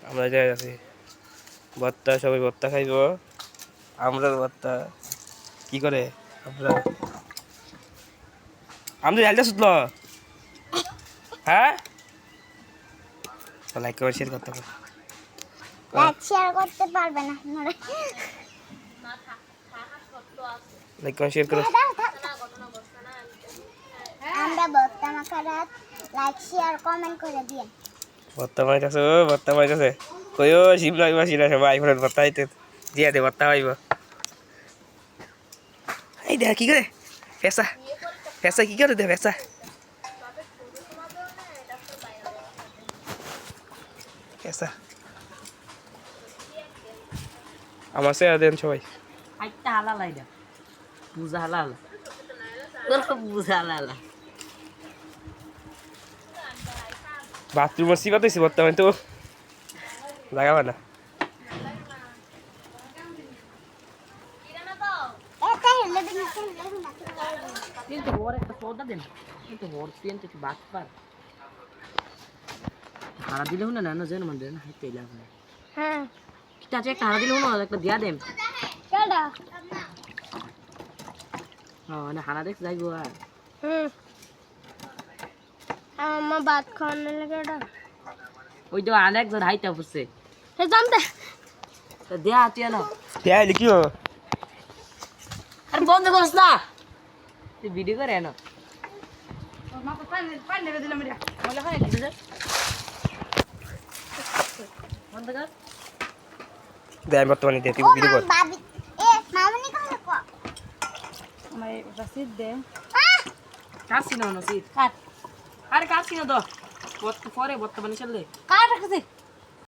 আমরা যাই আছি ভর্তা, সবাই ভর্তা খাইব। আমরা ভর্তা কি করে আমরা আমাদের জালটা শুধল। হ্যাঁ, লাইক করে শেয়ার করতে হবে। লাইক শেয়ার করতে পারবে না আপনারা। লাইক করে শেয়ার করো। আমরা ভর্তা মাখারা লাইক শেয়ার কমেন্ট করে দিন। ভর্তা মাইতেছে, ভর্তা মাইতেছে কইও শিমলা বাসীরা সবাই আইফোনের ভর্তা হইতে দিয়া দে ভর্তা হইব। এই দেখ কি করে পেশা পেশা কি করে দে পেশা পেশা আমার সে দেন সবাই। আইটা হালাল আইডা বুঝা হালাল তোর বুঝা হালাল বাথরুমের সিবা তো বর্তমানে তো লাগাবে না। এটা হলে দিন কিন্তু ওর একটা সৌদা দেন কিন্তু ওর পেন তো বাদ পার হারা দিলে না না যেন মানে না হাইতে লাগবে। হ্যাঁ ঠিক আছে একটা হারা দিলে না একটা দিয়া দেন কেডা হ্যাঁ না হারা দেখ যাইবো আর আমার ভাত খাওয়ানো লাগে এটা ওই তো আরেকজন হাইতে বসে হে জানতে তো দেয়া আছে না দেয়া লিখিও আরে বন্ধ করছ না তুই ভিডিও করে না মা তো পানি পানি নেবে দিলাম রে মলে হয় কি রে বন্ধ কর দেয় বর্তমানে দে তুই ভিডিও কর। বাবি এ মামনি কই কো আমার রসিদ দে কাটছি না নসিদ কাট আরে কাটছি না তো পরে বর্তমানে চললে কার রাখছে